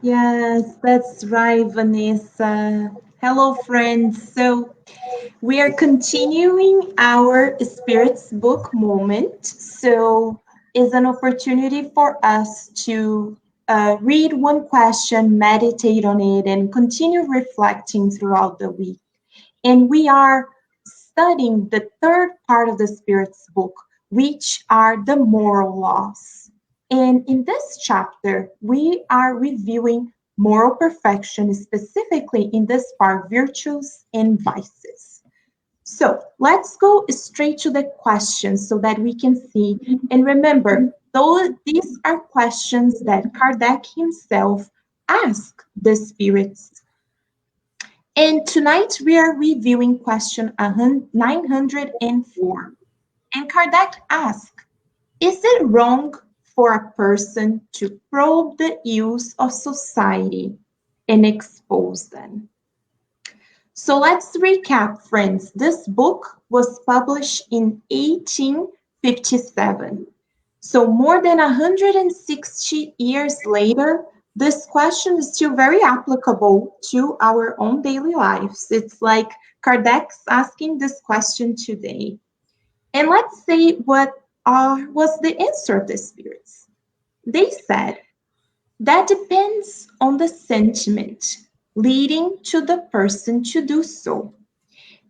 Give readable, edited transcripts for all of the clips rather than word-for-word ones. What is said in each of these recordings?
Yes, that's right, Vanessa. Hello, friends. So, we are continuing our Spirits Book moment. So, it's an opportunity for us to read one question, meditate on it, and continue reflecting throughout the week. And we are studying the third part of the Spirit's book, which are the moral laws. And in this chapter, we are reviewing moral perfection, specifically in this part, virtues and vices. So let's go straight to the questions so that we can see. And remember, though these are questions that Kardec himself asked the spirits. And tonight we are reviewing question 904. And Kardec asks, is it wrong for a person to probe the ills of society and expose them? So let's recap, friends. This book was published in 1857. So more than 160 years later, this question is still very applicable to our own daily lives. It's like Kardec's asking this question today. And let's say what was the answer of the spirits. They said, that depends on the sentiment leading to the person to do so.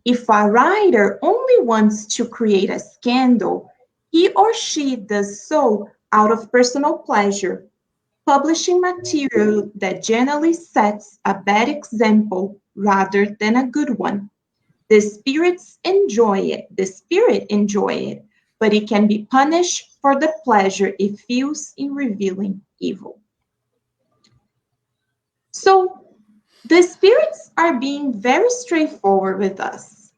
If a writer only wants to create a scandal, he or she does so out of personal pleasure, publishing material that generally sets a bad example rather than a good one. The spirits enjoy it, the spirit enjoy it, but it can be punished for the pleasure it feels in revealing evil. So the spirits are being very straightforward with us.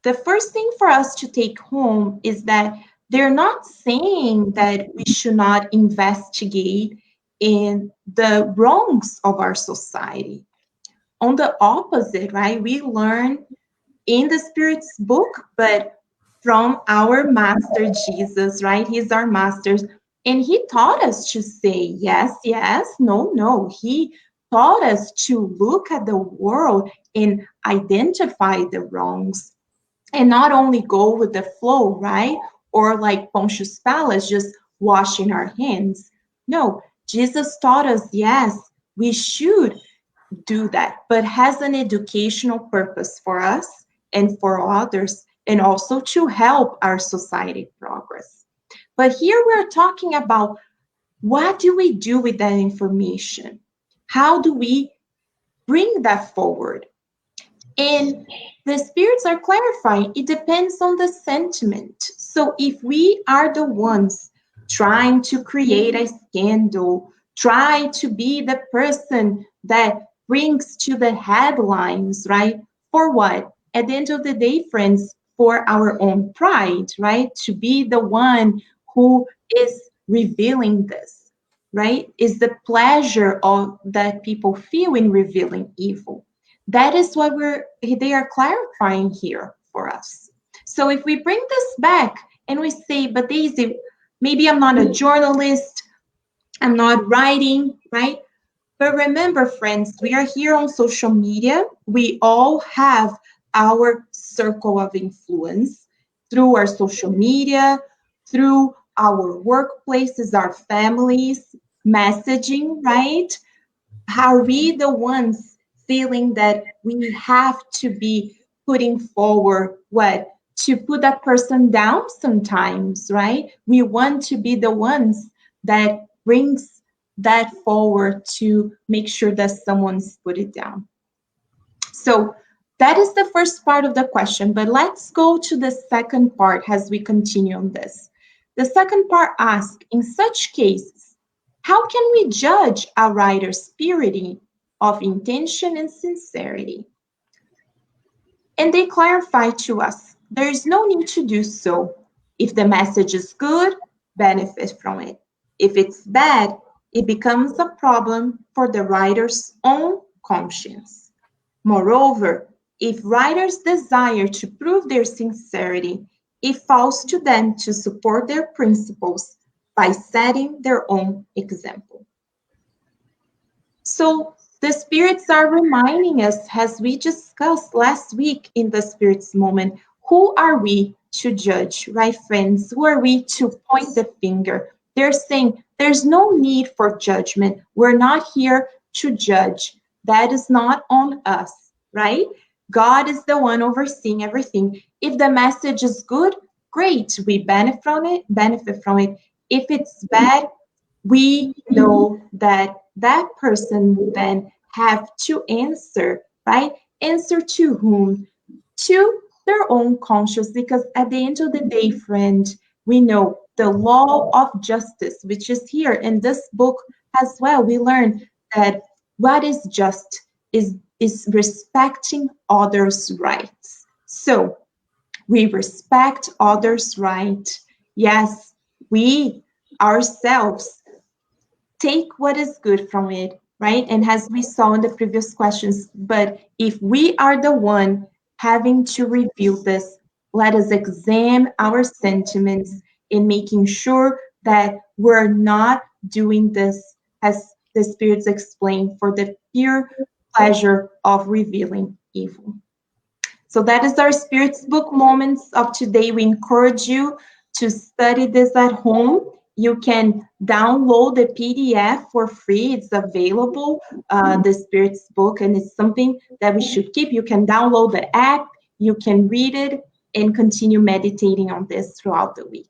The first thing for us to take home is that they're not saying that we should not investigate in the wrongs of our society. On the opposite, right? We learn in the Spirit's book, but from our Master Jesus, right? He's our Master. And he taught us to say yes, yes, no, no. He taught us to look at the world and identify the wrongs and not only go with the flow, right? Or like Pontius Pilate, just washing our hands. No, Jesus taught us, yes, we should do that, but has an educational purpose for us and for others, and also to help our society progress. But here we're talking about what do we do with that information? How do we bring that forward? And the spirits are clarifying it depends on the sentiment. So if we are the ones trying to create a scandal, try to be the person that brings to the headlines, right? For what? At the end of the day, friends, for our own pride, right? To be the one who is revealing this, right? Is the pleasure of that people feel in revealing evil. That is what they are clarifying here for us. So if we bring this back and we say, but Daisy, maybe I'm not a journalist, I'm not writing, right? But remember, friends, we are here on social media. We all have our circle of influence through our social media, through our workplaces, our families, messaging, right? Are we the ones feeling that we have to be putting forward what? To put that person down sometimes, right? We want to be the ones that brings that forward to make sure that someone's put it down. So that is the first part of the question, but let's go to the second part as we continue on this. The second part asks, in such cases, how can we judge a writer's purity of intention and sincerity? And they clarify to us, there is no need to do so. If the message is good, benefit from it. If it's bad, it becomes a problem for the writer's own conscience. Moreover, if writers desire to prove their sincerity, it falls to them to support their principles by setting their own example. So the spirits are reminding us, as we discussed last week in the spirits moment, who are we to judge, right, friends? Who are we to point the finger? They're saying there's no need for judgment. We're not here to judge. That is not on us, right? God is the one overseeing everything. If the message is good, great, we benefit from it. If it's bad, we know that that person will then have to answer, right? Answer to whom? To their own conscience, because at the end of the day, friend, we know the law of justice, which is here in this book as well. We learn that what is just is respecting others' rights. So we respect others' right. Yes, we ourselves take what is good from it, right? And as we saw in the previous questions, but if we are the one having to review this, let us examine our sentiments in making sure that we're not doing this, as the spirits explain, for the pure pleasure of revealing evil. So that is our Spirits Book Moments of today. We encourage you to study this at home. You can download the PDF for free. It's available, the Spirits Book, and it's something that we should keep. You can download the app, you can read it, and continue meditating on this throughout the week.